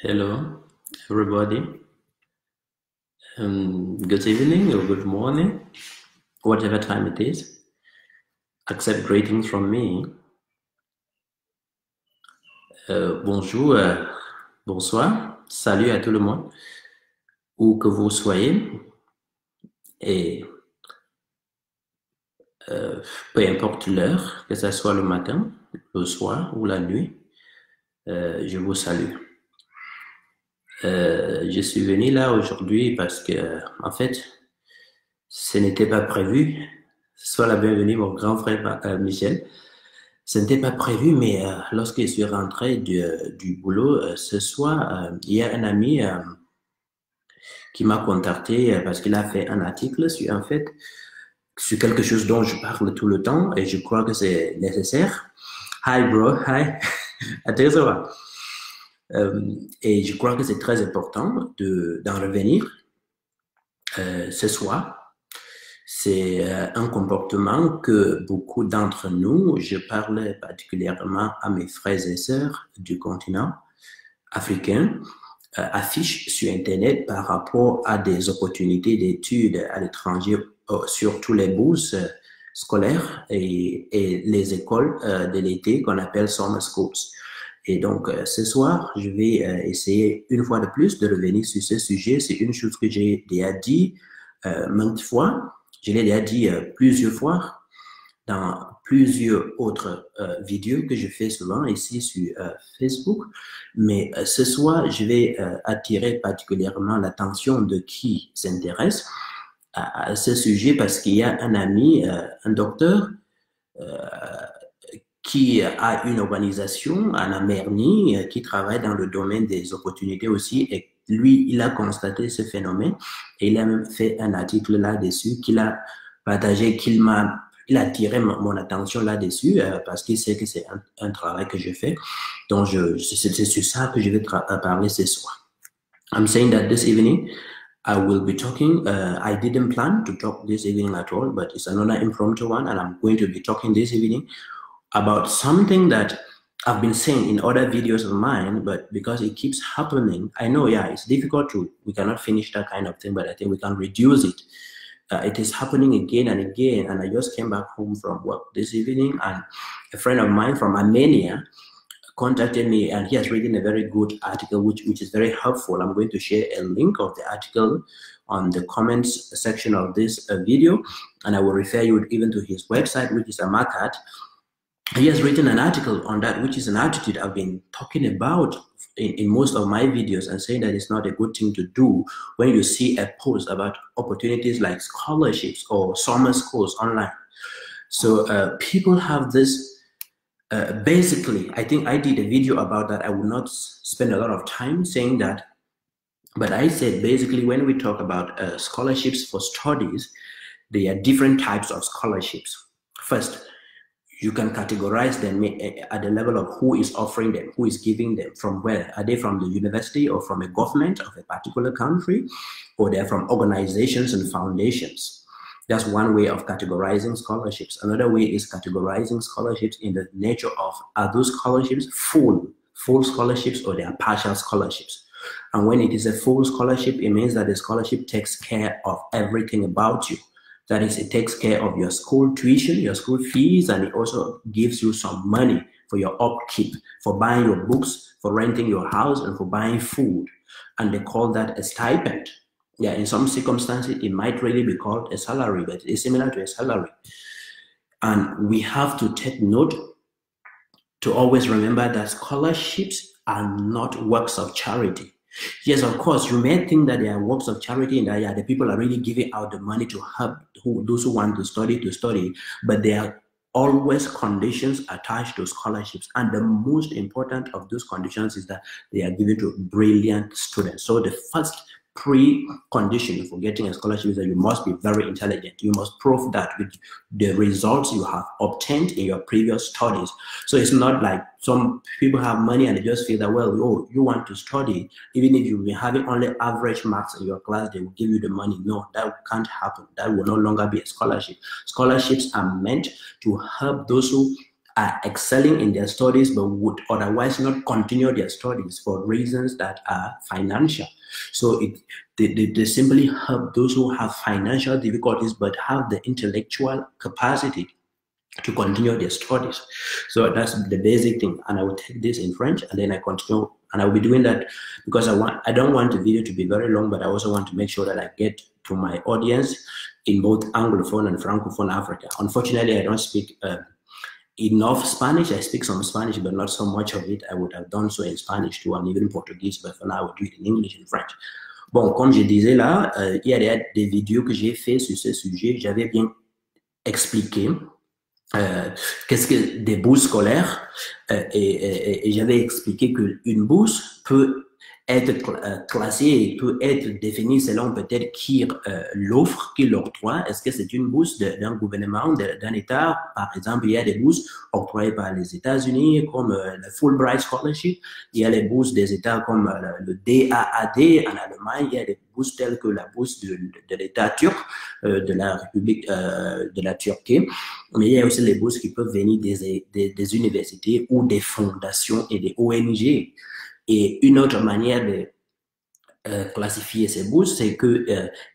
Hello, everybody. Good evening or good morning, whatever time it is. Accept greetings from me. Bonjour, bonsoir, salut à tout le monde, où que vous soyez. Et peu importe l'heure, que ce soit le matin, le soir ou la nuit, je vous salue. Je suis venu là aujourd'hui parce que, en fait, ce n'était pas prévu. Sois la bienvenue, mon grand frère Michel. Ce n'était pas prévu, mais lorsque je suis rentré du boulot ce soir, il y a un ami qui m'a contacté parce qu'il a fait un article sur, en fait, sur quelque chose dont je parle tout le temps et je crois que c'est nécessaire. Hi bro, hi. Attends, ça va. Et je crois que c'est très important d'en revenir ce soir. C'est un comportement que beaucoup d'entre nous, je parle particulièrement à mes frères et sœurs du continent africain, affichent sur Internet par rapport à des opportunités d'études à l'étranger, surtout les bourses scolaires et les écoles de l'été qu'on appelle summer schools. Et donc, ce soir, je vais essayer une fois de plus de revenir sur ce sujet. C'est une chose que j'ai déjà dit maintes fois. Je l'ai déjà dit plusieurs fois dans plusieurs autres vidéos que je fais souvent ici sur Facebook. Mais ce soir, je vais attirer particulièrement l'attention de qui s'intéresse à ce sujet parce qu'il y a un ami, un docteur, qui a une organisation en Amernie qui travaille dans le domaine des opportunités aussi. Et lui, il a constaté ce phénomène et il a même fait un article là-dessus qu'il a partagé, il a attiré mon attention là-dessus parce qu'il sait que c'est un travail que je fais. Donc, c'est sur ça que je vais parler ce soir. I'm saying that this evening, I will be talking. I didn't plan to talk this evening at all, but it's another impromptu one, and I'm going to be talking this evening about something that I've been saying in other videos of mine, but because it keeps happening, I know, yeah, it's difficult we cannot finish that kind of thing, but I think we can reduce it. It is happening again and again, and I just came back home from work this evening, and a friend of mine from Armenia contacted me, and he has written a very good article, which is very helpful. I'm going to share a link of the article on the comments section of this video, and I will refer you even to his website, which is Amakat. He has written an article on that, which is an attitude I've been talking about in most of my videos and saying that it's not a good thing to do when you see a post about opportunities like scholarships or summer schools online. So people have this, basically, I think I did a video about that. I will not spend a lot of time saying that, but I said basically when we talk about scholarships for studies, there are different types of scholarships. First, you can categorize them at the level of who is offering them, who is giving them, from where. Are they from the university or from a government of a particular country, or they're from organizations and foundations? That's one way of categorizing scholarships. Another way is categorizing scholarships in the nature of, are those scholarships full scholarships or they are partial scholarships? And when it is a full scholarship, it means that the scholarship takes care of everything about you. That is, it takes care of your school tuition, your school fees, and it also gives you some money for your upkeep, for buying your books, for renting your house, and for buying food. And they call that a stipend. Yeah, in some circumstances, it might really be called a salary, but it's similar to a salary. And we have to take note to always remember that scholarships are not works of charity. Yes, of course, you may think that they are works of charity and that yeah, the people are really giving out the money to help those who want to study, but there are always conditions attached to scholarships. And the most important of those conditions is that they are given to brilliant students. So the first precondition for getting a scholarship is that you must be very intelligent. You must prove that with the results you have obtained in your previous studies. So it's not like some people have money and they just feel that, well, oh, you want to study, even if you've been having only average marks in your class, they will give you the money. No, that can't happen. That will no longer be a scholarship. Scholarships are meant to help those who are excelling in their studies but would otherwise not continue their studies for reasons that are financial. So they simply help those who have financial difficulties but have the intellectual capacity to continue their studies. So that's the basic thing. And I will take this in French and then I continue. And I will be doing that because I don't want the video to be very long, but I also want to make sure that I get to my audience in both Anglophone and Francophone Africa. Unfortunately, I don't speak enough Spanish. I speak some Spanish, but not so much of it. I would have done so in Spanish too, and even Portuguese, but for now, I will do it in English and French. Bon, comme je disais là, il y a des vidéos que j'ai fait sur ce sujet. J'avais bien expliqué qu'est-ce que des bourses scolaires et j'avais expliqué qu'une bourse peut être classée, peut être définie selon peut-être qui l'offre, qui l'octroie. Est-ce que c'est une bourse d'un gouvernement, d'un État? Par exemple, il y a des bourses octroyées par les États-Unis comme le Fulbright Scholarship. Il y a les bourses des États comme le DAAD en Allemagne. Il y a des bourses telles que la bourse de l'État turc, de la République de la Turquie. Mais il y a aussi les bourses qui peuvent venir des universités ou des fondations et des ONG. Et une autre manière de classifier ces bourses, c'est que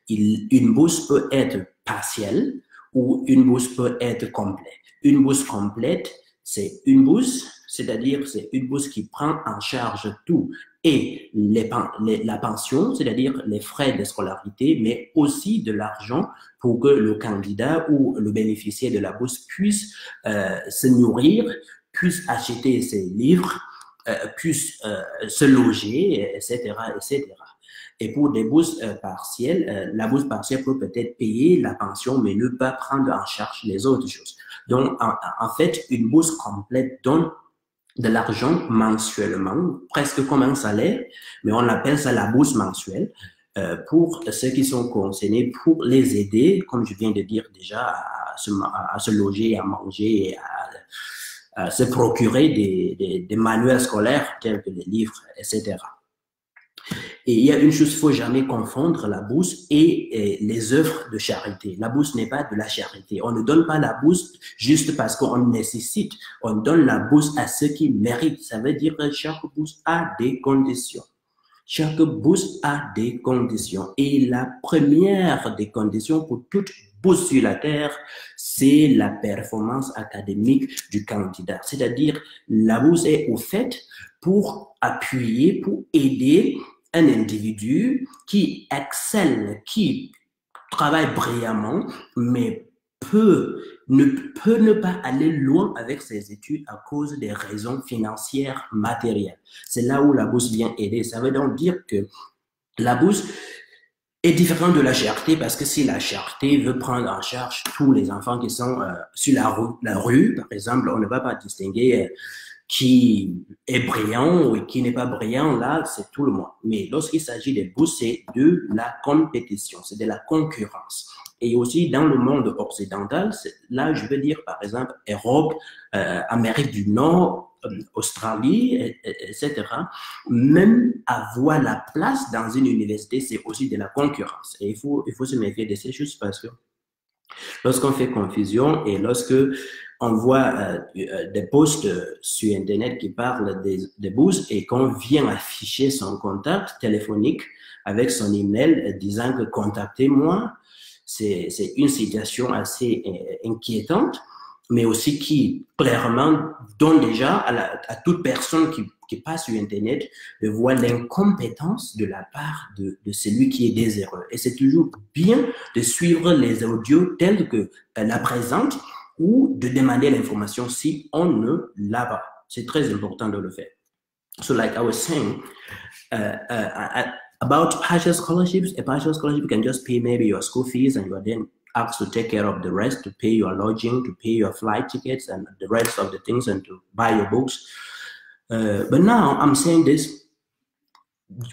une bourse peut être partielle ou une bourse peut être complète. Une bourse complète, c'est une bourse, c'est-à-dire c'est une bourse qui prend en charge tout et la pension, c'est-à-dire les frais de scolarité, mais aussi de l'argent pour que le candidat ou le bénéficiaire de la bourse puisse se nourrir, puisse acheter ses livres, puisse se loger, etc., etc. Et pour des bourses partielles, la bourse partielle peut peut-être payer la pension, mais ne pas prendre en charge les autres choses. Donc, en fait, une bourse complète donne de l'argent mensuellement, presque comme un salaire, mais on appelle ça la bourse mensuelle, pour ceux qui sont concernés, pour les aider, comme je viens de dire déjà, à se loger, à manger, et à se procurer des manuels scolaires tels que les livres, etc. Et il y a une chose, il ne faut jamais confondre la bourse et les œuvres de charité. La bourse n'est pas de la charité. On ne donne pas la bourse juste parce qu'on nécessite. On donne la bourse à ceux qui méritent. Ça veut dire que chaque bourse a des conditions. Chaque bourse a des conditions. Et la première des conditions pour toute bourse sur la terre, c'est la performance académique du candidat. C'est-à-dire, la bourse est au fait pour appuyer, pour aider un individu qui excelle, qui travaille brillamment, mais ne peut pas aller loin avec ses études à cause des raisons financières matérielles. C'est là où la bourse vient aider. Ça veut donc dire que la bourse est différente de la charité parce que si la charité veut prendre en charge tous les enfants qui sont sur la rue, par exemple, on ne va pas distinguer qui est brillant ou qui n'est pas brillant, là, c'est tout le monde. Mais lorsqu'il s'agit des bourses, c'est de la compétition, c'est de la concurrence. Et aussi, dans le monde occidental, là, je veux dire, par exemple, Europe, Amérique du Nord, Australie, etc. Même avoir la place dans une université, c'est aussi de la concurrence. Et il faut se méfier de ces choses parce que lorsqu'on fait confusion et lorsque on voit des posts sur Internet qui parlent des bourses et qu'on vient afficher son contact téléphonique avec son email disant que contactez-moi, c'est une situation assez inquiétante, mais aussi qui clairement donne déjà à toute personne qui passe sur Internet de voir l'incompétence de la part de celui qui est désireux. Et c'est toujours bien de suivre les audios tels que la présente ou de demander l'information si on ne l'a pas. C'est très important de le faire. So like I was saying, about partial scholarships, a partial scholarship you can just pay maybe your school fees and you are then asked to take care of the rest, to pay your lodging, to pay your flight tickets and the rest of the things and to buy your books. But now I'm saying this,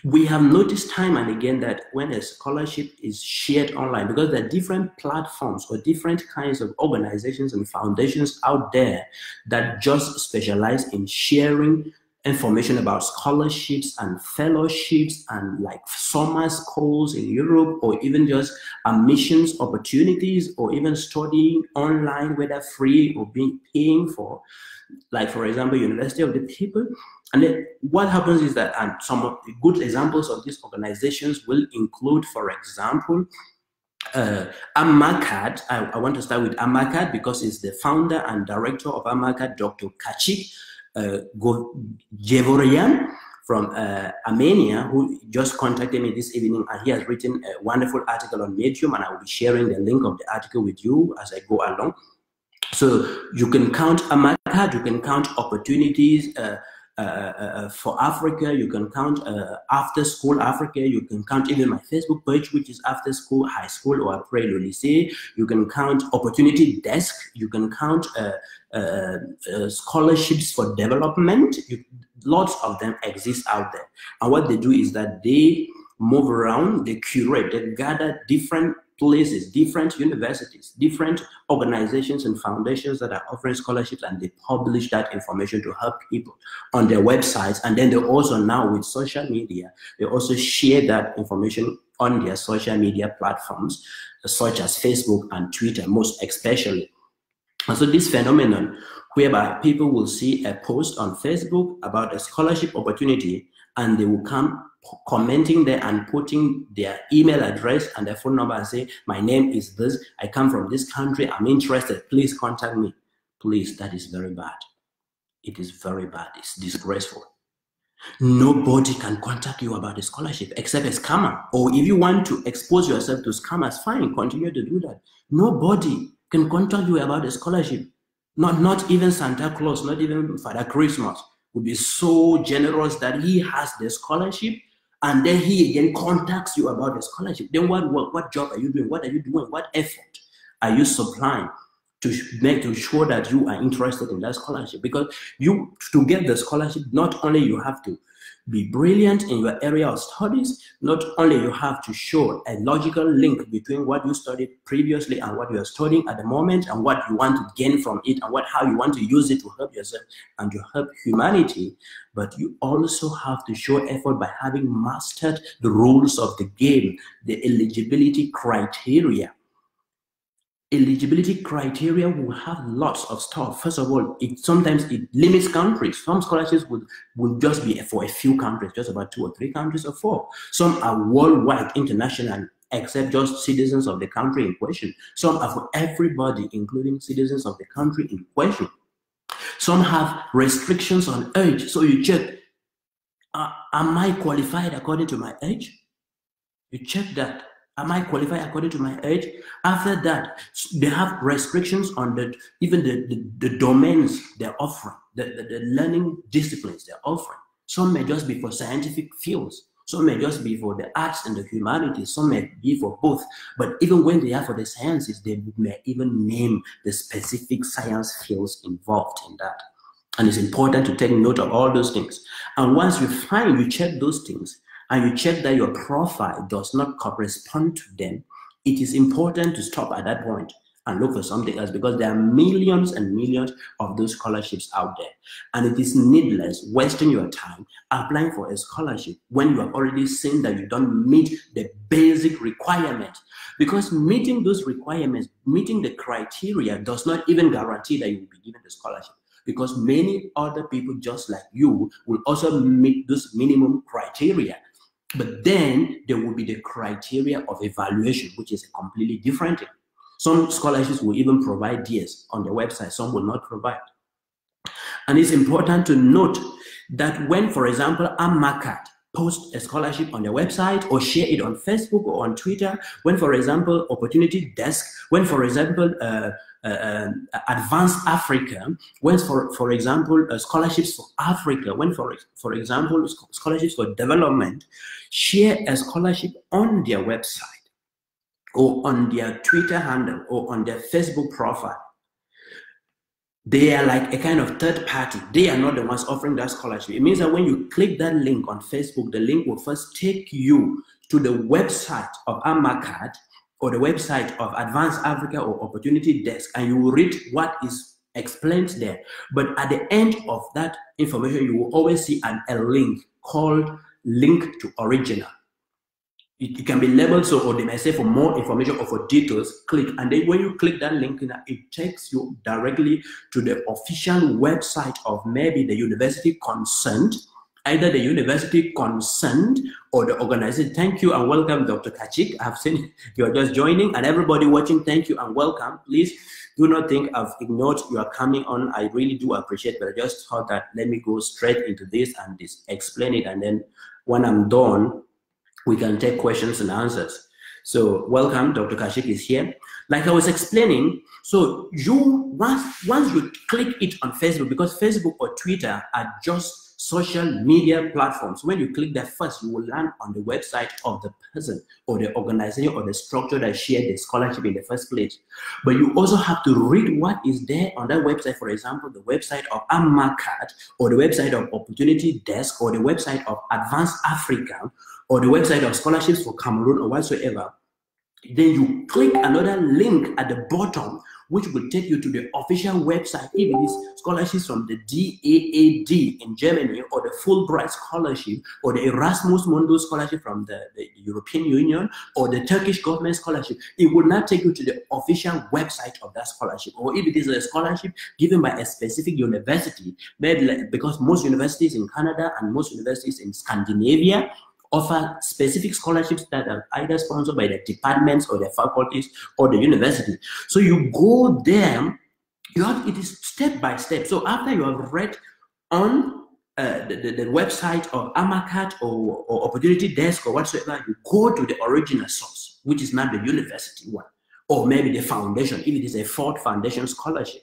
we have noticed time and again that when a scholarship is shared online, because there are different platforms or different kinds of organizations and foundations out there that just specialize in sharing information about scholarships and fellowships and like summer schools in Europe, or even just admissions opportunities, or even studying online, whether free or being paying for, like for example, University of the People. And then what happens is that, and some of the good examples of these organizations will include, for example, AMACAD. I want to start with AMACAD because it's the founder and director of AMACAD, Dr. Kachik Jevorian from Armenia, who just contacted me this evening, and he has written a wonderful article on Medium, and I will be sharing the link of the article with you as I go along. So you can count AMACAD, you can count opportunities for Africa, you can count After School Africa, you can count even my Facebook page, which is After School High School or Après le Lycée, you can count Opportunity Desk, you can count scholarships for development. Lots of them exist out there. And what they do is that they move around, they curate, they gather different places, different universities, different organizations and foundations that are offering scholarships, and they publish that information to help people on their websites. And then they also, now with social media, they also share that information on their social media platforms, such as Facebook and Twitter, most especially. And so this phenomenon, whereby people will see a post on Facebook about a scholarship opportunity, and they will come commenting there and putting their email address and their phone number and say, my name is this, I come from this country, I'm interested, please contact me. Please, that is very bad. It is very bad. It's disgraceful. Nobody can contact you about a scholarship except a scammer. Or if you want to expose yourself to scammers, fine, continue to do that. Nobody can contact you about a scholarship. Not even Santa Claus, not even Father Christmas would be so generous that he has the scholarship, and then he again contacts you about the scholarship. Then what job are you doing? What are you doing? What effort are you supplying to show that you are interested in that scholarship? Because to get the scholarship, not only you have to be brilliant in your area of studies, not only you have to show a logical link between what you studied previously and what you are studying at the moment, and what you want to gain from it, and how you want to use it to help yourself and to help humanity, but you also have to show effort by having mastered the rules of the game, the eligibility criteria. Eligibility criteria will have lots of stuff. First of all, sometimes it limits countries. Some scholarships would just be for a few countries, just about 2 or 3 countries or 4. Some are worldwide, international, except just citizens of the country in question. Some are for everybody, including citizens of the country in question. Some have restrictions on age. So you check, am I qualified according to my age? You check that. Am I qualified according to my age? After that, they have restrictions on even the domains they're offering, the learning disciplines they're offering. Some may just be for scientific fields. Some may just be for the arts and the humanities. Some may be for both. But even when they are for the sciences, they may even name the specific science fields involved in that. And it's important to take note of all those things. And once you check those things, and you check that your profile does not correspond to them, it is important to stop at that point and look for something else, because there are millions and millions of those scholarships out there. And it is needless wasting your time applying for a scholarship when you have already seen that you don't meet the basic requirements. Because meeting those requirements, meeting the criteria, does not even guarantee that you will be given the scholarship. Because many other people just like you will also meet those minimum criteria. But then there will be the criteria of evaluation, which is a completely different thing. Some scholarships will even provide DS on their website, some will not provide. And it's important to note that when, for example, AMACAD posts a scholarship on their website or share it on Facebook or on Twitter, when, for example, Opportunity Desk, when, for example, Advanced Africa, when, for example, scholarships for Africa, when, for example, scholarships for development, share a scholarship on their website or on their Twitter handle or on their Facebook profile, they are like a kind of third party. They are not the ones offering that scholarship. It means that when you click that link on Facebook, the link will first take you to the website of AMACAD or the website of Advanced Africa or Opportunity Desk, and you will read what is explained there. But at the end of that information, you will always see a link called link to original. It can be labeled so, or they may say for more information or for details, click. And then when you click that link, it takes you directly to the official website of maybe the university concerned, either the university concerned or the organization. Thank you and welcome, Dr. Kachik. I've seen you're just joining, and everybody watching, thank you and welcome. Please do not think I've ignored you are coming on. I really do appreciate, but I just thought that let me go straight into this and explain it, and then when I'm done, we can take questions and answers. So welcome, Dr. Kachik is here. Like I was explaining, so you once you click it on Facebook, because Facebook or Twitter are just social media platforms. When you click that first, you will land on the website of the person or the organization or the structure that shared the scholarship in the first place. But you also have to read what is there on that website. For example, the website of AMACAT, or the website of Opportunity Desk, or the website of Advanced Africa, or the website of Scholarships for Cameroon, or whatsoever. Then you click another link at the bottom, which will take you to the official website, if it is scholarships from the DAAD in Germany, or the Fulbright Scholarship, or the Erasmus Mundus Scholarship from the European Union, or the Turkish government scholarship. It will not take you to the official website of that scholarship. Or if it is a scholarship given by a specific university, maybe because most universities in Canada and most universities in Scandinavia offer specific scholarships that are either sponsored by the departments or the faculties or the university. So you go there, it is step by step. So after you have read on the website of AMACAT or Opportunity Desk or whatsoever, you go to the original source, which is not the university one, or maybe the foundation, if it is a Ford Foundation scholarship.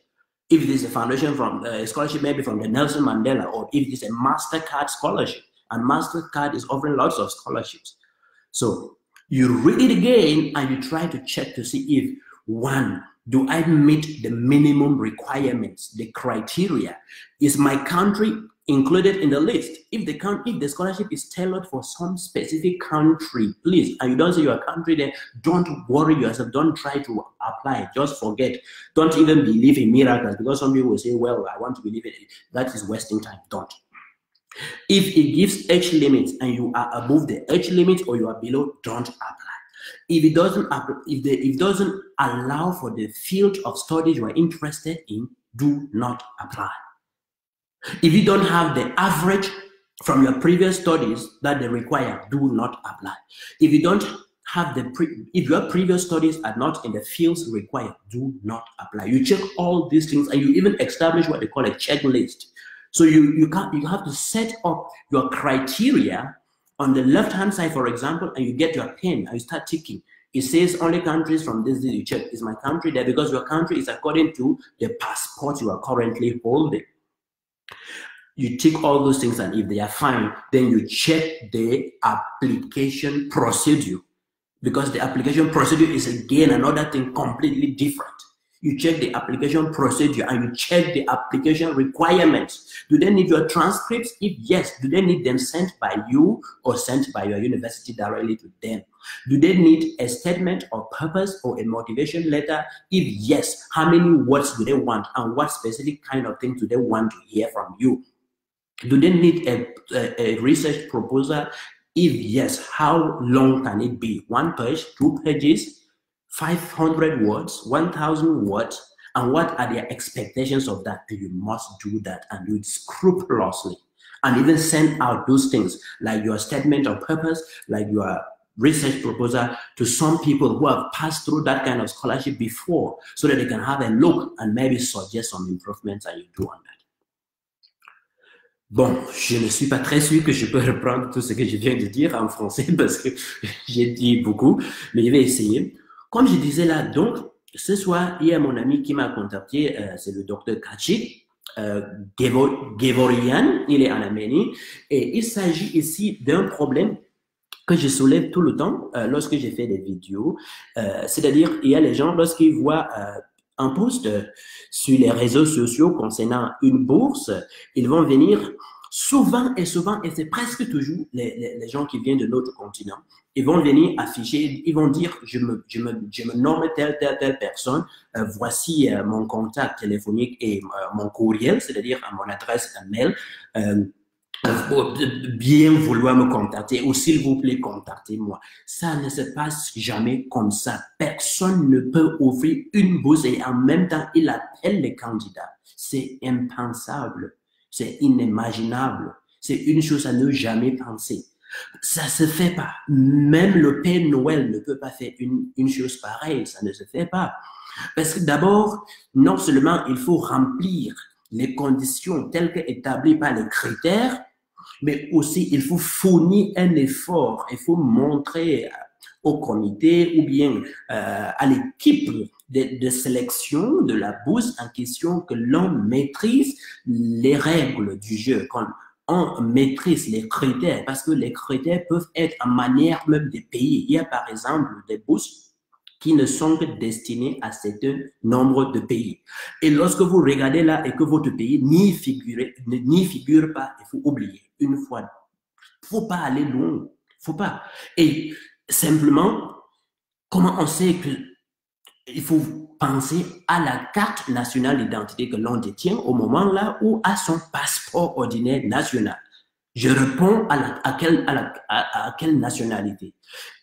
If it is a foundation from a scholarship, maybe from the Nelson Mandela, or if it is a MasterCard scholarship. And MasterCard is offering lots of scholarships. So you read it again and you try to check to see if, one, do I meet the minimum requirements, the criteria? Is my country included in the list? If the scholarship is tailored for some specific country, please, and you don't say your country there, don't worry yourself, don't try to apply, just forget. Don't even believe in miracles, because some people will say, well, I want to believe in it. That is wasting time. Don't. If it gives age limits and you are above the age limit or you are below, don't apply. If it doesn't allow for the field of studies you are interested in, do not apply. If you don't have the average from your previous studies that they require, do not apply. If you don't have if your previous studies are not in the fields required, do not apply. You check all these things and you even establish what they call a checklist. So you have to set up your criteria on the left-hand side, for example, and you get your pen and you start ticking. It says only countries from this, you check, is my country there? Because your country is according to the passport you are currently holding. You tick all those things, and if they are fine, then you check the application procedure. Because the application procedure is again another thing completely different. You check the application procedure and you check the application requirements. Do they need your transcripts? If yes, do they need them sent by you or sent by your university directly to them? Do they need a statement of purpose or a motivation letter? If yes, how many words do they want and what specific kind of thing do they want to hear from you? Do they need a research proposal? If yes, how long can it be? 1 page, 2 pages? 500 words, 1,000 words, and what are their expectations of that? You must do that and do it scrupulously. And even send out those things like your statement of purpose, like your research proposal to some people who have passed through that kind of scholarship before, so that they can have a look and maybe suggest some improvements that you do on that. Bon, je ne suis pas très sûr que je peux reprendre tout ce que je viens de dire en français parce que j'ai dit beaucoup, mais je vais essayer. Comme je disais là, donc, ce soir, il y a mon ami qui m'a contacté, c'est le docteur Kachik, Gevorian, il est en Arménie, et il s'agit ici d'un problème que je soulève tout le temps lorsque j'ai fait des vidéos, c'est-à-dire, il y a les gens, lorsqu'ils voient un post sur les réseaux sociaux concernant une bourse, ils vont venir Souvent, et c'est presque toujours les gens qui viennent de notre continent, ils vont venir afficher, ils vont dire, je me nomme telle personne, voici mon contact téléphonique et mon courriel, c'est-à-dire mon adresse mail, bien vouloir me contacter ou s'il vous plaît, contactez-moi. Ça ne se passe jamais comme ça. Personne ne peut offrir une bourse et en même temps, il appelle les candidats. C'est impensable. C'est inimaginable. C'est une chose à ne jamais penser. Ça se fait pas. Même le Père Noël ne peut pas faire une chose pareille. Ça ne se fait pas. Parce que d'abord, non seulement il faut remplir les conditions telles qu'établies par les critères, mais aussi il faut fournir un effort, il faut montrer au comité ou bien à l'équipe de sélection de la bourse en question que l'on maîtrise les règles du jeu, qu'on maîtrise les critères, parce que les critères peuvent être en manière même de payer. Il y a par exemple des bourses qui ne sont que destinés à certain nombre de pays. Et lorsque vous regardez là et que votre pays n'y figure pas, il faut oublier une fois. Il ne faut pas aller loin. Faut pas. Et simplement, comment on sait que il faut penser à la carte nationale d'identité que l'on détient au moment là ou à son passeport ordinaire national. Je réponds à quelle nationalité.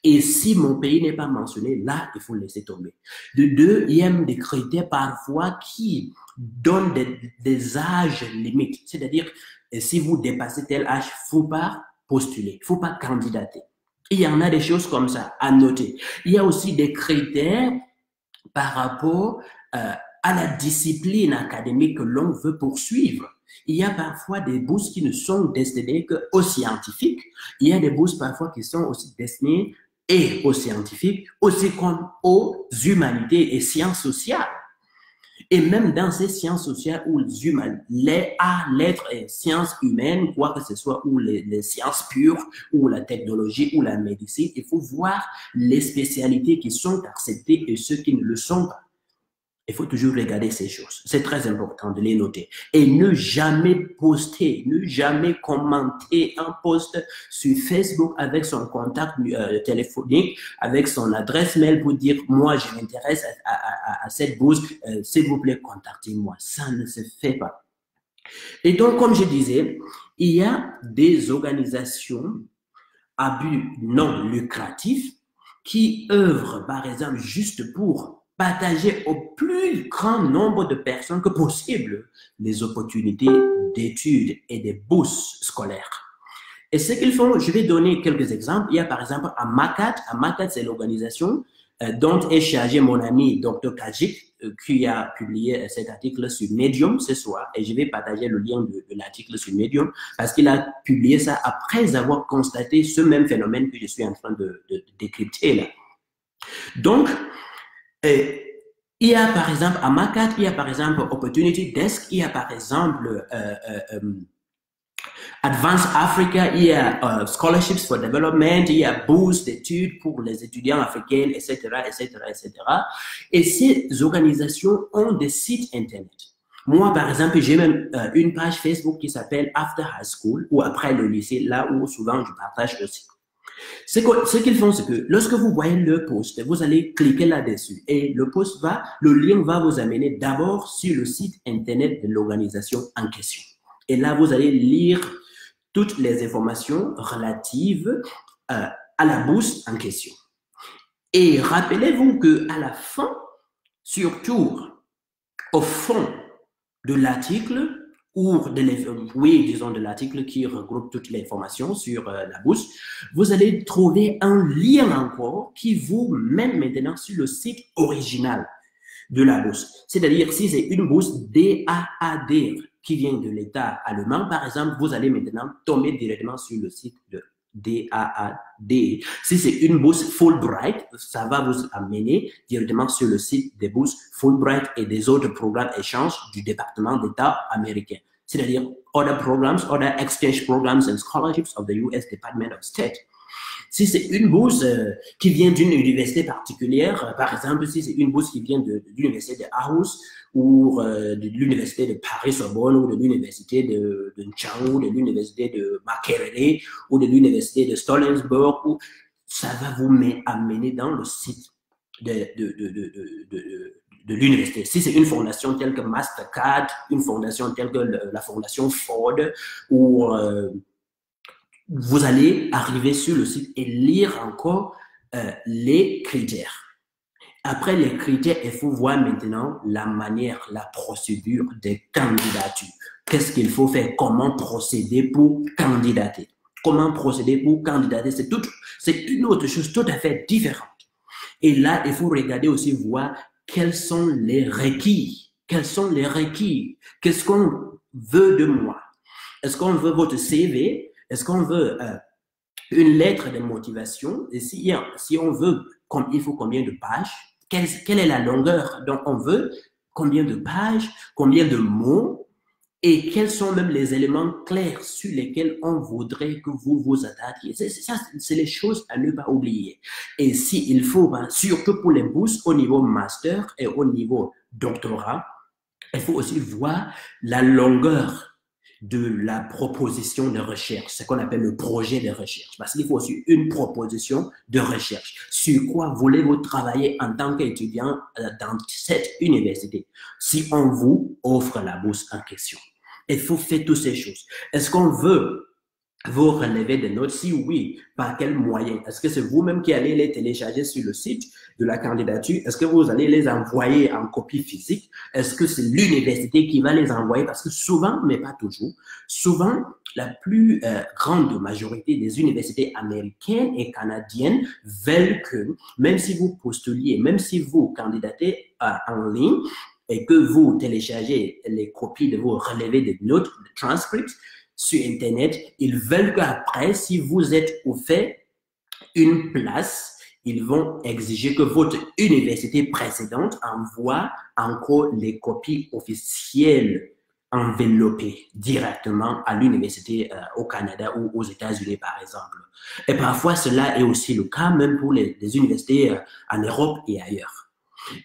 Et si mon pays n'est pas mentionné, là, il faut laisser tomber. De deux, il y a des critères parfois qui donnent des âges limites. C'est-à-dire, si vous dépassez tel âge, il ne faut pas postuler, il ne faut pas candidater. Il y en a des choses comme ça à noter. Il y a aussi des critères par rapport à la discipline académique que l'on veut poursuivre. Il y a parfois des bourses qui ne sont destinées qu'aux scientifiques. Il y a des bourses parfois qui sont aussi destinées et aux scientifiques, aussi comme aux humanités et sciences sociales. Et même dans ces sciences sociales ou humaines, les arts, lettres et sciences humaines, quoi que ce soit, ou les sciences pures, ou la technologie, ou la médecine, il faut voir les spécialités qui sont acceptées et ceux qui ne le sont pas. Il faut toujours regarder ces choses. C'est très important de les noter. Et ne jamais poster, ne jamais commenter un post sur Facebook avec son contact téléphonique, avec son adresse mail pour dire « Moi, je m'intéresse à cette bourse, s'il vous plaît, contactez-moi ». Ça ne se fait pas. Et donc, comme je disais, il y a des organisations à but non lucratif qui œuvrent, par exemple, juste pour partager au plus grand nombre de personnes que possible les opportunités d'études et des bourses scolaires. Et ce qu'ils font, je vais donner quelques exemples. Il y a par exemple AMACAT. AMACAT, c'est l'organisation dont est chargé mon ami Dr Kajik, qui a publié cet article sur Medium ce soir. Et je vais partager le lien de l'article sur Medium parce qu'il a publié ça après avoir constaté ce même phénomène que je suis en train de décrypter là. Donc, il y a par exemple AMACAT, il y a par exemple Opportunity Desk, il y a par exemple Advanced Africa, il y a Scholarships for Development, il y a bourses d'études pour les étudiants africains, etc., etc., etc. Et ces organisations ont des sites Internet. Moi, par exemple, j'ai même une page Facebook qui s'appelle After High School ou après le lycée, là où souvent je partage le site. Ce qu'ils font, c'est que lorsque vous voyez le post, vous allez cliquer là-dessus et le lien va vous amener d'abord sur le site Internet de l'organisation en question. Et là, vous allez lire toutes les informations relatives à la bourse en question. Et rappelez-vous qu'à la fin, surtout au fond de l'article, ou de l'article qui regroupe toutes les informations sur la bourse, vous allez trouver un lien encore qui vous mène maintenant sur le site original de la bourse. C'est-à-dire, si c'est une bourse DAAD qui vient de l'État allemand, par exemple, vous allez maintenant tomber directement sur le site de DAAD. Si c'est une bourse Fulbright, ça va vous amener directement sur le site des bourses Fulbright et des autres programmes échanges du département d'État américain. C'est-à-dire other programs, other exchange programs and scholarships of the US Department of State. Si c'est une bourse qui vient d'une université particulière, par exemple, si c'est une bourse qui vient de l'université de Aarhus ou de l'université de Paris-Sorbonne ou de l'université de Nchang ou de l'université de Makerere ou de l'université de Stolensburg, ça va vous amener dans le site de l'université. Si c'est une fondation telle que Mastercard, une fondation telle que la fondation Ford, ou vous allez arriver sur le site et lire encore les critères. Après les critères, il faut voir maintenant la manière, la procédure des candidatures. Qu'est-ce qu'il faut faire? Comment procéder pour candidater? Comment procéder pour candidater? C'est une autre chose tout à fait différente. Et là, il faut regarder aussi, voir quels sont les requis. Quels sont les requis? Qu'est-ce qu'on veut de moi? Est-ce qu'on veut votre CV? Est-ce qu'on veut une lettre de motivation? Et si on veut, il faut combien de pages? Quelle est la longueur? Donc, on veut combien de pages? Combien de mots? Et quels sont même les éléments clairs sur lesquels on voudrait que vous vous attardiez. C'est les choses à ne pas oublier. Et s'il faut, surtout pour les bourses au niveau master et au niveau doctorat, il faut aussi voir la longueur de la proposition de recherche, ce qu'on appelle le projet de recherche. Parce qu'il faut aussi une proposition de recherche. Sur quoi voulez-vous travailler en tant qu'étudiant dans cette université si on vous offre la bourse en question? Il faut faire toutes ces choses. Est-ce qu'on veut vous relever des notes? Si oui, par quel moyen? Est-ce que c'est vous-même qui allez les télécharger sur le site de la candidature? Est-ce que vous allez les envoyer en copie physique? Est-ce que c'est l'université qui va les envoyer? Parce que souvent, mais pas toujours, souvent, la plus grande majorité des universités américaines et canadiennes veulent que, même si vous postuliez, même si vous candidatez en ligne et que vous téléchargez les copies de vos relevés de notes, de transcripts, sur Internet, ils veulent qu'après, si vous êtes offert une place, ils vont exiger que votre université précédente envoie encore les copies officielles enveloppées directement à l'université au Canada ou aux États-Unis, par exemple. Et parfois, cela est aussi le cas même pour les universités en Europe et ailleurs.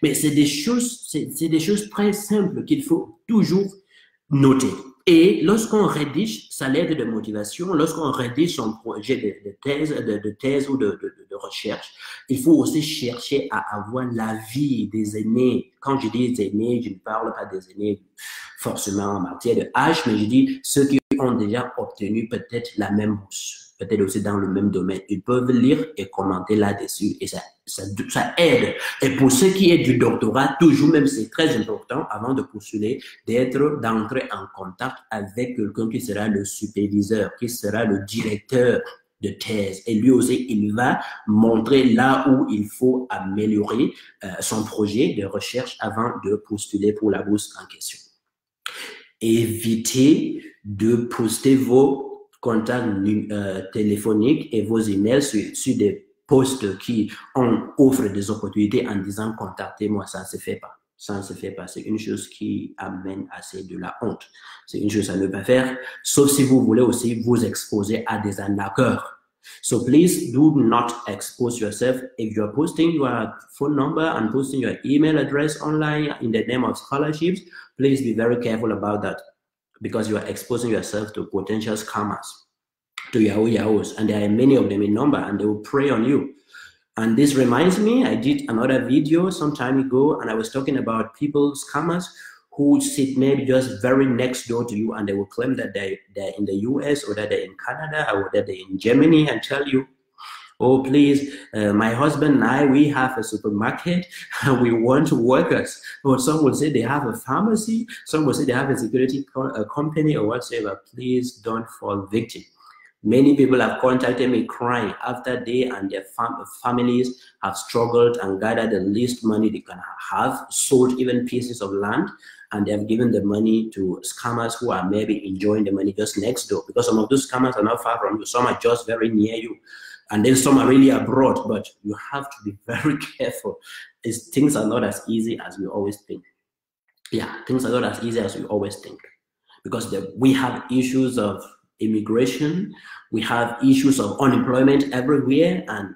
Mais c'est des choses très simples qu'il faut toujours noter. Et lorsqu'on rédige sa lettre de motivation, lorsqu'on rédige son projet de thèse ou de recherche, il faut aussi chercher à avoir l'avis des aînés. Quand je dis aînés, je ne parle pas des aînés forcément en matière de âge, mais je dis ceux qui ont déjà obtenu peut-être la même bourse, peut-être aussi dans le même domaine. Ils peuvent lire et commenter là-dessus et ça aide. Et pour ce qui est du doctorat, toujours même, c'est très important, avant de postuler, d'entrer en contact avec quelqu'un qui sera le superviseur, qui sera le directeur de thèse. Et lui aussi, il va montrer là où il faut améliorer son projet de recherche avant de postuler pour la bourse en question. Évitez de poster vos contacts téléphoniques et vos emails sur des posts qui offrent des opportunités en disant contactez-moi. Ça ne se fait pas. Ça ne se fait pas. C'est une chose qui amène assez de la honte. C'est une chose à ne pas faire, sauf si vous voulez aussi vous exposer à des arnaqueurs. So please do not expose yourself. If you're posting your phone number and posting your email address online in the name of scholarships, please be very careful about that because you are exposing yourself to potential scammers, to yahoos, and there are many of them in number, and they will prey on you. And this reminds me, I did another video some time ago, and I was talking about people, scammers, who sit maybe just very next door to you, and they will claim that they're in the US or that they're in Canada or that they're in Germany and tell you, oh, please, my husband and I, we have a supermarket and we want workers. Or some will say they have a pharmacy. Some will say they have a security company or whatever. Please don't fall victim. Many people have contacted me crying after they and their families have struggled and gathered the least money they can have, sold even pieces of land, and they have given the money to scammers who are maybe enjoying the money just next door, because some of those scammers are not far from you. Some are just very near you. And then some are really abroad, but you have to be very careful. Things are not as easy as we always think. Yeah, things are not as easy as we always think. Because we have issues of immigration. We have issues of unemployment everywhere, and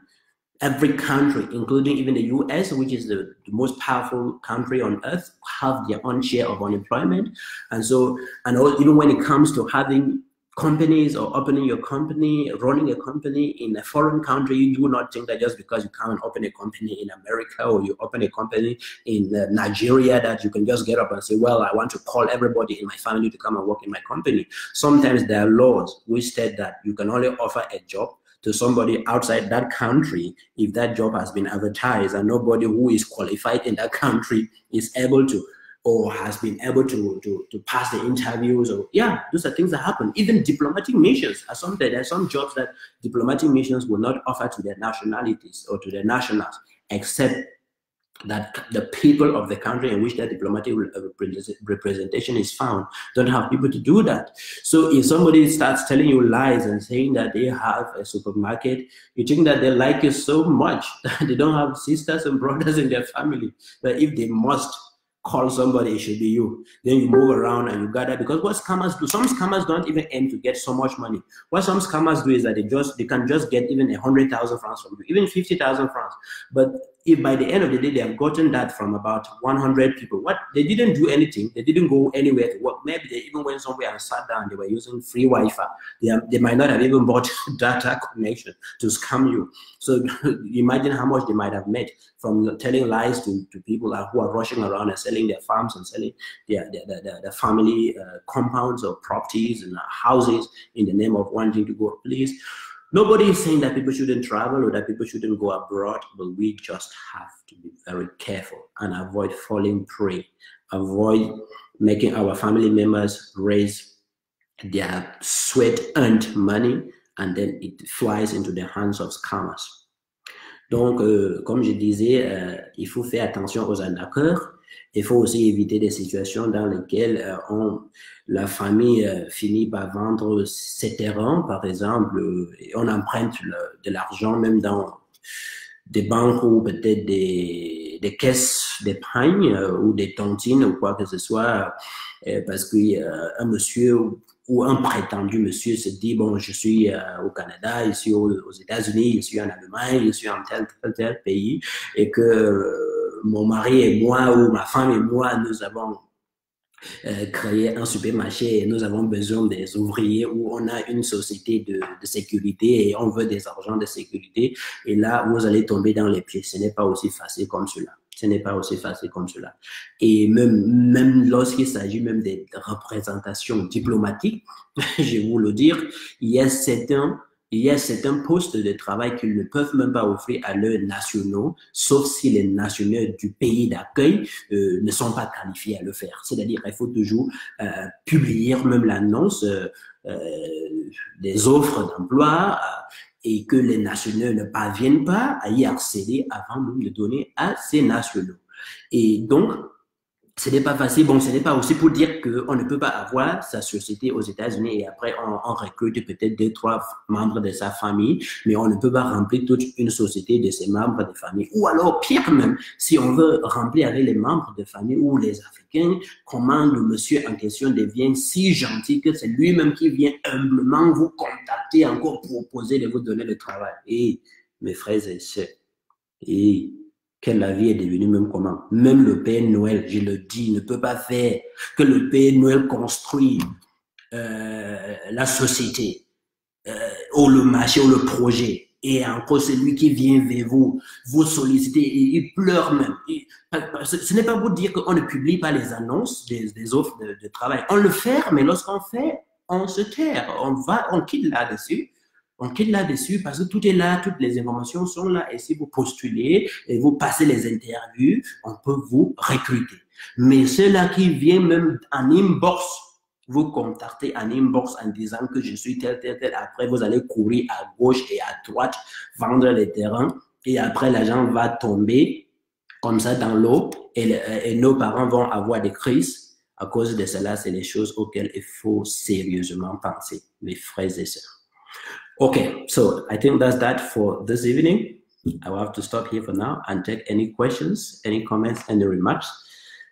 every country, including even the US, which is the most powerful country on earth, have their own share of unemployment. And so, even when it comes to having companies or opening your company, running a company in a foreign country, you do not think that just because you come and open a company in America or you open a company in Nigeria that you can just get up and say, well, I want to call everybody in my family to come and work in my company. Sometimes there are laws which state that you can only offer a job to somebody outside that country if that job has been advertised and nobody who is qualified in that country is able to or has been able to pass the interviews. Or yeah, those are things that happen. Even diplomatic missions, there are some jobs that diplomatic missions will not offer to their nationalities or to their nationals, except that the people of the country in which that diplomatic representation is found don't have people to do that. So if somebody starts telling you lies and saying that they have a supermarket, you think that they like you so much that they don't have sisters and brothers in their family, that if they must call somebody, it should be you. Then you move around and you gather, because what scammers do, some scammers don't even aim to get so much money. What some scammers do is that they can just get even 100,000 francs from you, even 50,000 francs. But if by the end of the day they have gotten that from about 100 people, what they didn't do anything, they didn't go anywhere to work. Maybe they even went somewhere and sat down. They were using free Wi-Fi. They might not have even bought data connection to scam you. So imagine how much they might have made from telling lies to people who are rushing around and selling their farms and selling their family compounds or properties and houses in the name of wanting to go. Please, nobody is saying that people shouldn't travel or that people shouldn't go abroad, but we just have to be very careful and avoid falling prey, avoid making our family members raise their sweat-earned money and then it flies into the hands of scammers. Donc, comme je disais, il faut faire attention aux arnaqueurs. Il faut aussi éviter des situations dans lesquelles la famille finit par vendre ses terrains, par exemple, et on emprunte de l'argent même dans des banques ou peut-être des caisses d'épargne ou des tontines ou quoi que ce soit, parce qu'un monsieur ou un prétendu monsieur se dit, bon, je suis au Canada, je suis aux États-Unis, je suis en Allemagne, je suis en tel pays, et que mon mari et moi, ou ma femme et moi, nous avons créé un supermarché et nous avons besoin des ouvriers, ou on a une société de sécurité et on veut des argents de sécurité, et là, vous allez tomber dans les pieds. Ce n'est pas aussi facile comme cela. Ce n'est pas aussi facile comme cela. Et même lorsqu'il s'agit même des représentations diplomatiques, je vais vous le dire, il y a certains postes de travail qu'ils ne peuvent même pas offrir à leurs nationaux, sauf si les nationaux du pays d'accueil ne sont pas qualifiés à le faire. C'est-à-dire qu'il faut toujours publier même l'annonce des offres d'emploi et que les nationaux ne parviennent pas à y accéder avant même de donner à ces nationaux. Et donc, ce n'est pas facile. Bon, ce n'est pas aussi pour dire qu'on ne peut pas avoir sa société aux États-Unis et après on recrute peut-être 2-3 membres de sa famille, mais on ne peut pas remplir toute une société de ses membres de famille. Ou alors, pire même, si on veut remplir avec les membres de famille ou les Africains, comment le monsieur en question devient si gentil que c'est lui-même qui vient humblement vous contacter, encore proposer de vous donner le travail. Et mes frères et sœurs, et que la vie est devenue même comment. Même le Père Noël, je le dis, ne peut pas faire que le Père Noël construise la société ou le marché ou le projet. Et encore celui qui vient vers vous, vous solliciter, et il pleure même. Ce n'est pas pour dire qu'on ne publie pas les annonces des offres de travail. On le fait, mais lorsqu'on fait, on se terre. On quitte là-dessus. On quitte là-dessus parce que tout est là, toutes les informations sont là. Et si vous postulez et vous passez les interviews, on peut vous recruter. Mais ceux-là qui viennent même en inbox, vous contacter en inbox en disant que je suis tel. Après, vous allez courir à gauche et à droite, vendre les terrains. Et après, l'argent va tomber comme ça dans l'eau. Et nos parents vont avoir des crises. À cause de cela, c'est les choses auxquelles il faut sérieusement penser, mes frères et sœurs. Okay, so I think that's that for this evening. I will have to stop here for now and take any questions, any comments, any remarks.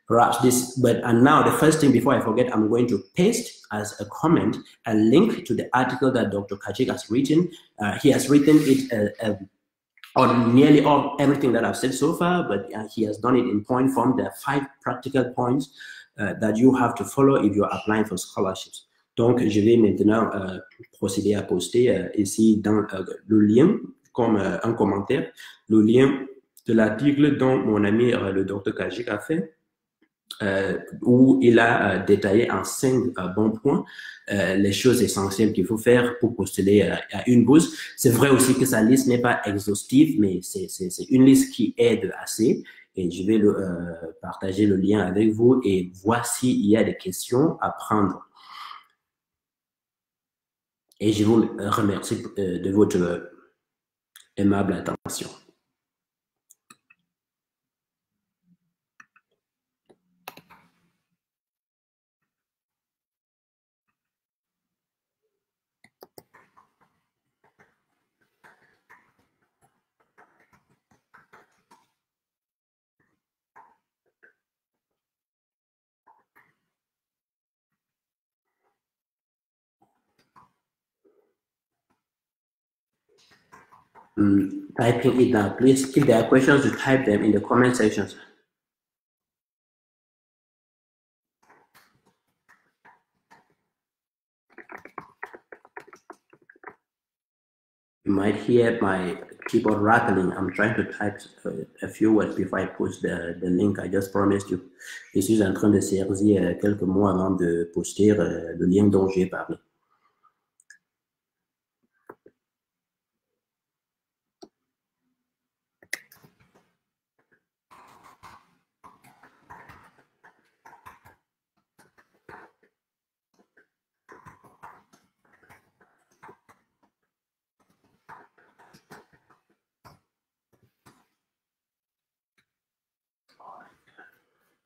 perhaps this, and now the first thing before I forget, I'm going to paste as a comment a link to the article that Dr. Kajik has written. He has written it on nearly everything that I've said so far, but he has done it in point form. There are 5 practical points that you have to follow if you're applying for scholarships. Donc, je vais maintenant procéder à poster ici dans le lien, comme un commentaire, le lien de l'article dont mon ami le Dr Kajik a fait, où il a détaillé en 5 bons points les choses essentielles qu'il faut faire pour postuler à une bourse. C'est vrai aussi que sa liste n'est pas exhaustive, mais c'est une liste qui aide assez. Et je vais partager le lien avec vous et voir s'il y a des questions à prendre. Et je vous remercie de votre aimable attention. Typing it down. Please, if there are questions, to type them in the comment sections. You might hear my keyboard rattling. I'm trying to type a few words before I post the link. I just promised you. Je suis en train de saisir quelques mots avant de poster le lien dont j'ai parlé.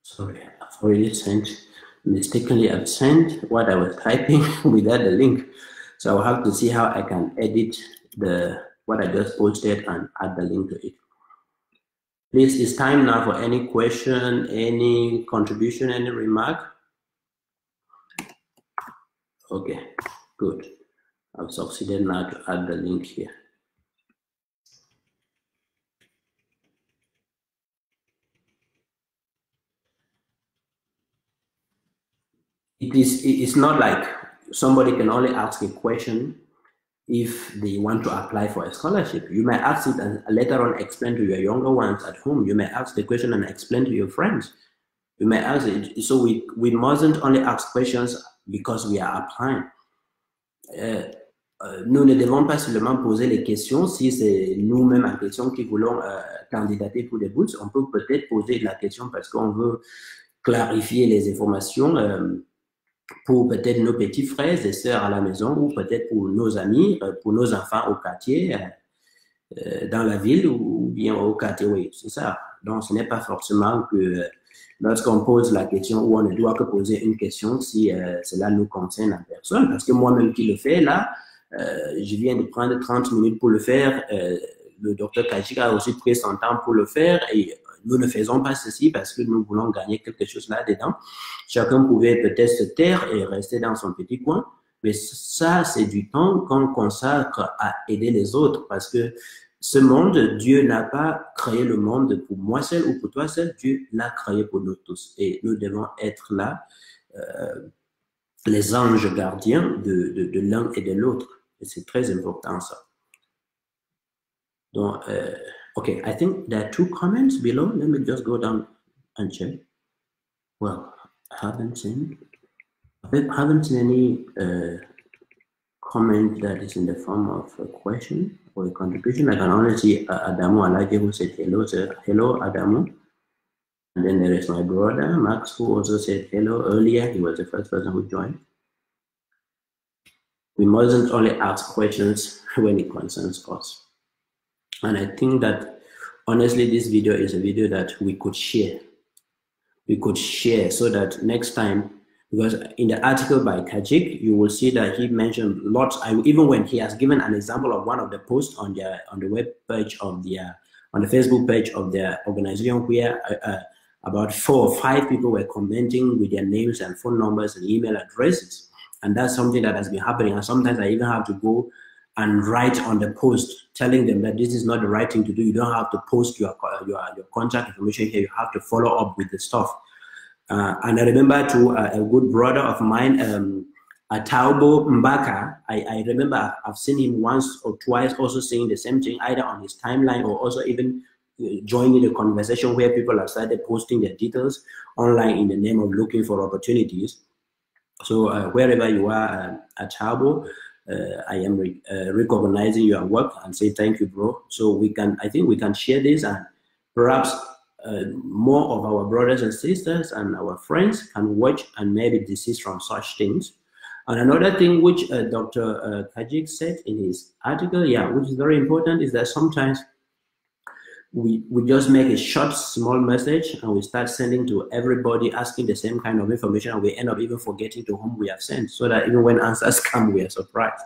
Sorry, I've already mistakenly I've sent what I was typing without the link. So I'll have to see how I can edit what I just posted and add the link to it. Please, it's time now for any question, any contribution, any remark. Okay, good. I've succeeded now to add the link here. It's not like somebody can only ask a question if they want to apply for a scholarship. You may ask it and later on explain to your younger ones at home. You may ask the question and explain to your friends. You may ask it. So we mustn't only ask questions because we are applying. Nous ne devons pas seulement poser les questions si c'est nous-mêmes en question qui voulons candidater pour des bourses. On peut peut-être poser la question parce qu'on veut clarifier les informations pour peut-être nos petits frères et sœurs à la maison ou peut-être pour nos amis, pour nos enfants au quartier, dans la ville ou bien au quartier, oui, c'est ça. Donc, ce n'est pas forcément que lorsqu'on pose la question où on ne doit que poser une question si cela nous concerne en personne, parce que moi-même qui le fais là, je viens de prendre 30 minutes pour le faire, le docteur Kajik a aussi pris son temps pour le faire et nous ne faisons pas ceci parce que nous voulons gagner quelque chose là-dedans. Chacun pouvait peut-être se taire et rester dans son petit coin, mais ça, c'est du temps qu'on consacre à aider les autres parce que ce monde, Dieu n'a pas créé le monde pour moi seul ou pour toi seul, Dieu l'a créé pour nous tous et nous devons être là, les anges gardiens de l'un et de l'autre. Et c'est très important ça. Donc, okay, I think there are 2 comments below. Let me just go down and check. Well, I haven't seen any comment that is in the form of a question or a contribution. I can only see Adamu Alaje who said hello, sir. Hello, Adamu. And then there is my brother, Max, who also said hello earlier. He was the first person who joined. We mustn't only ask questions when it concerns us. And I think that, honestly, this video is a video that we could share. We could share so that next time, because in the article by Kajik, you will see that he mentioned lots. Even when he has given an example of one of the posts on the web page of on the Facebook page of the organization where about 4 or 5 people were commenting with their names and phone numbers and email addresses. And that's something that has been happening. And sometimes I even have to go and write on the post telling them that this is not the right thing to do. You don't have to post your contact information here. You have to follow up with the stuff. And I remember to a good brother of mine, Ataubo Mbaka, I remember I've seen him once or twice also saying the same thing, either on his timeline or also even joining the conversation where people have started posting their details online in the name of looking for opportunities. So wherever you are, Ataubo, I am recognizing your work and say thank you, bro. So I think we can share this, and perhaps more of our brothers and sisters and our friends can watch and maybe desist from such things. And another thing which Dr. Kajik said in his article, which is very important, is that sometimes we just make a short, small message and we start sending to everybody asking the same kind of information, and we end up even forgetting to whom we have sent, so that even when answers come, we are surprised.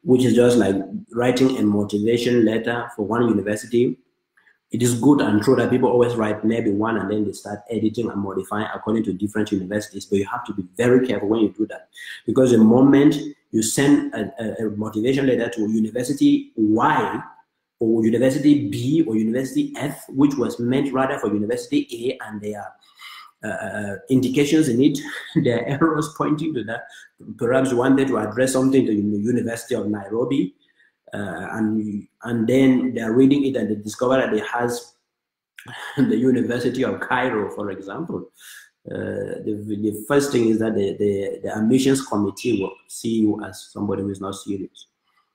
Which is just like writing a motivation letter for one university. It is good and true that people always write maybe one and then they start editing and modifying according to different universities, but you have to be very careful when you do that, because the moment you send a motivation letter to University Y or University B or University F, which was meant rather for University A, and there are indications in it, there are errors pointing to that. Perhaps you wanted to address something to the University of Nairobi, and then they're reading it and they discover that it has the University of Cairo, for example. The first thing is that the admissions committee will see you as somebody who is not serious.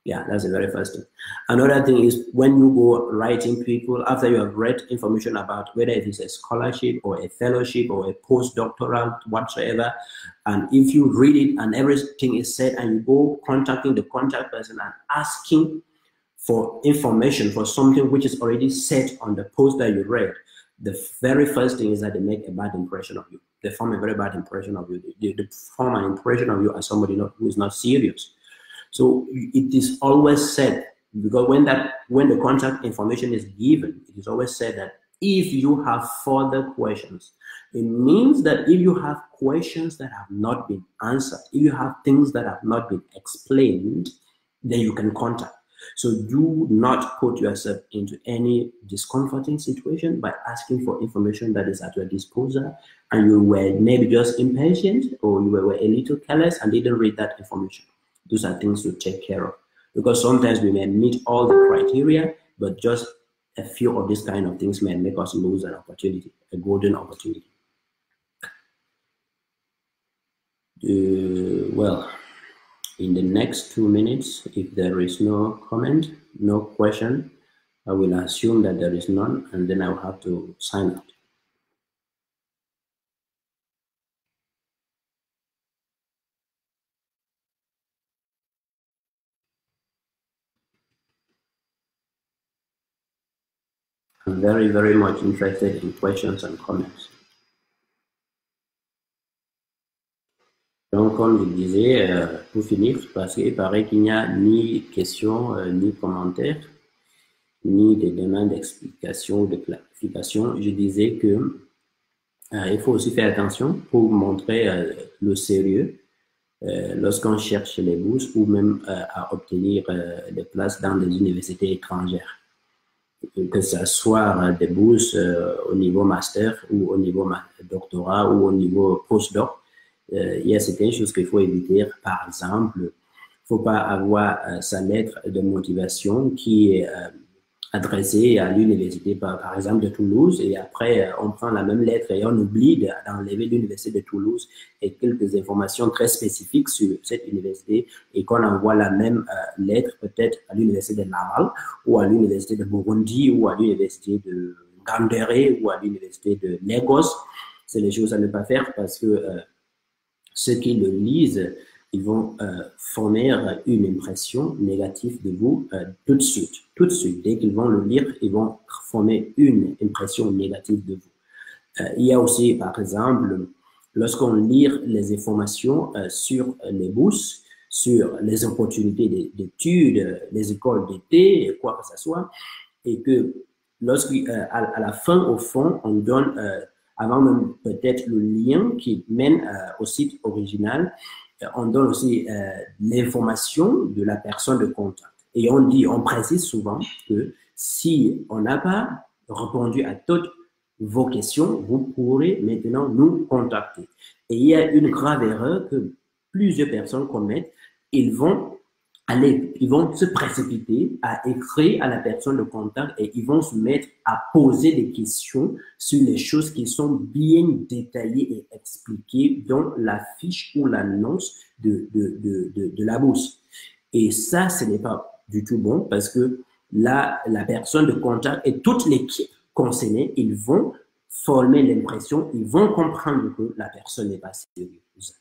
Yeah, that's the very first thing. Another thing is when you go writing people, after you have read information about whether it is a scholarship or a fellowship or a postdoctoral whatsoever, and if you read it and everything is said and you go contacting the contact person and asking for information for something which is already set on the post that you read, the very first thing is that they make a bad impression of you. They form a very bad impression of you. They form an impression of you as somebody who is not serious. So it is always said, because when the contact information is given, it is always said that if you have further questions, it means that if you have questions that have not been answered, if you have things that have not been explained, then you can contact. So do not put yourself into any discomforting situation by asking for information that is at your disposal, and you were maybe just impatient or you were a little careless and didn't read that information. Those are things to take care of, because sometimes we may meet all the criteria, but just a few of these kind of things may make us lose an opportunity, a golden opportunity. Well, in the next 2 minutes, if there is no comment, no question, I will assume that there is none, and then I will have to sign out. I'm very, very much interested in questions and comments. Donc, comme je disais, pour finir, parce qu'il paraît qu'il n'y a ni questions, ni commentaires, ni de demande d'explication ou de clarification, je disais que il faut aussi faire attention pour montrer le sérieux lorsqu'on cherche les bourses ou même à obtenir des places dans des universités étrangères. Que ce soit des bourses au niveau master ou au niveau doctorat ou au niveau postdoc, il y a certaines choses qu'il faut éviter. Par exemple, il ne faut pas avoir sa lettre de motivation qui est adressée à l'université, par exemple, de Toulouse, et après, on prend la même lettre et on oublie d'enlever l'université de Toulouse et quelques informations très spécifiques sur cette université, et qu'on envoie la même lettre peut-être à l'université de Laval ou à l'université de Burundi ou à l'université de Gandere ou à l'université de Lagos. C'est les choses à ne pas faire, parce que ceux qui le lisent, ils vont former une impression négative de vous tout de suite. Tout de suite, dès qu'ils vont le lire, ils vont former une impression négative de vous. Il y a aussi, par exemple, lorsqu'on lit les informations sur les bourses, sur les opportunités d'études, les écoles d'été, quoi que ce soit, et que lorsqu'à la fin, au fond, on donne avant même peut-être le lien qui mène au site original, on donne aussi l'information de la personne de contact. Et on précise souvent que si on n'a pas répondu à toutes vos questions, vous pourrez maintenant nous contacter. Et il y a une grave erreur que plusieurs personnes commettent. Ils vont se précipiter à écrire à la personne de contact et ils vont se mettre à poser des questions sur les choses qui sont bien détaillées et expliquées dans la fiche ou l'annonce de la bourse. Et ça, ce n'est pas du tout bon parce que là, la personne de contact et toute l'équipe concernée, ils vont former l'impression, ils vont comprendre que la personne n'est pas sérieuse.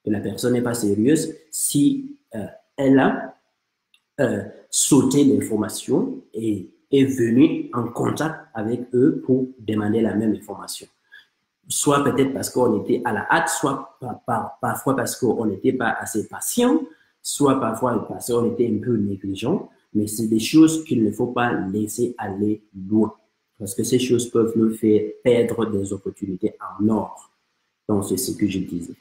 Que la personne n'est pas sérieuse si elle a sauté l'information et est venue en contact avec eux pour demander la même information. Soit peut-être parce qu'on était à la hâte, soit parfois parce qu'on n'était pas assez patient, soit parfois parce qu'on était un peu négligent, mais c'est des choses qu'il ne faut pas laisser aller loin, parce que ces choses peuvent nous faire perdre des opportunités en or. Donc, c'est ce que je disais.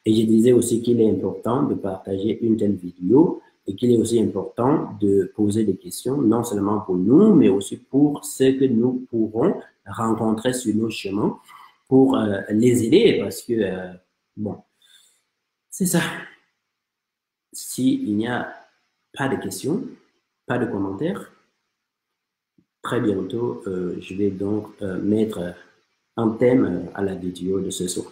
Et je disais aussi qu'il est important de partager une telle vidéo et qu'il est aussi important de poser des questions, non seulement pour nous, mais aussi pour ceux que nous pourrons rencontrer sur nos chemins pour les aider parce que, bon, c'est ça. S'il n'y a pas de questions, pas de commentaires, très bientôt, je vais donc mettre un thème à la vidéo de ce soir.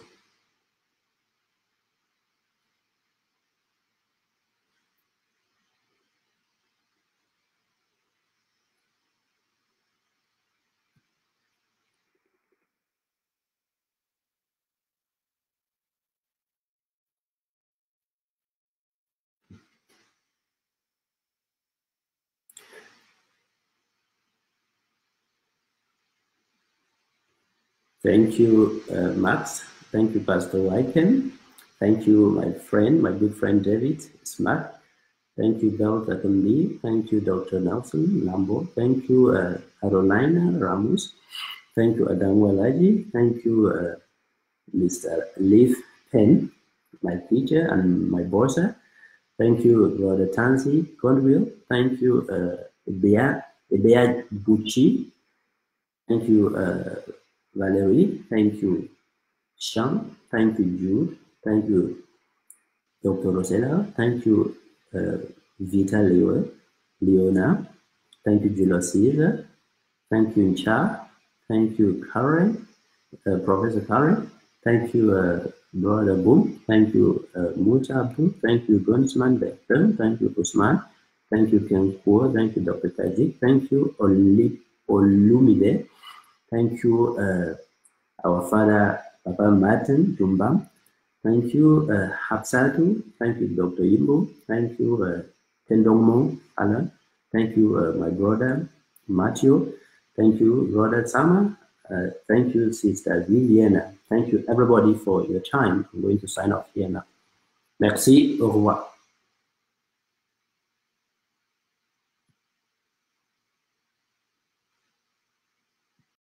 Thank you, Max. Thank you, Pastor Wyken. Thank you, my friend, my good friend David Smart. Thank you, Dr. Kumbi. Thank you, Dr. Nelson Lambo. Thank you, Carolina Ramos. Thank you, Adam Walaji. Thank you, Mr. Leif Penn, my teacher and my boss. Thank you, Brother Tansy Godwill. Thank you, Bea Gucci. Thank you, Valerie. Thank you, Sean. Thank you, Jude. Thank you, Dr. Rosella. Thank you, Vita Leona. Thank you, Julius Caesar. Thank you, Cha. Thank you, Karen, Professor Karen. Thank you, Brother Boom. Thank you, Musa Abdul. Thank you, Gunsman Beckham. Thank you, Usman. Thank you, Ken Kur. Thank you, Dr. Tajik. Thank you, Olumide. Thank you, our father, Papa Martin Dumbam. Thank you, Hapsatu. Thank you, Dr. Imbo. Thank you, Tendongmo Alan. Thank you, my brother, Matthew. Thank you, Brother Sama. Thank you, Sister Viviana. Thank you, everybody, for your time. I'm going to sign off here now. Merci, au revoir.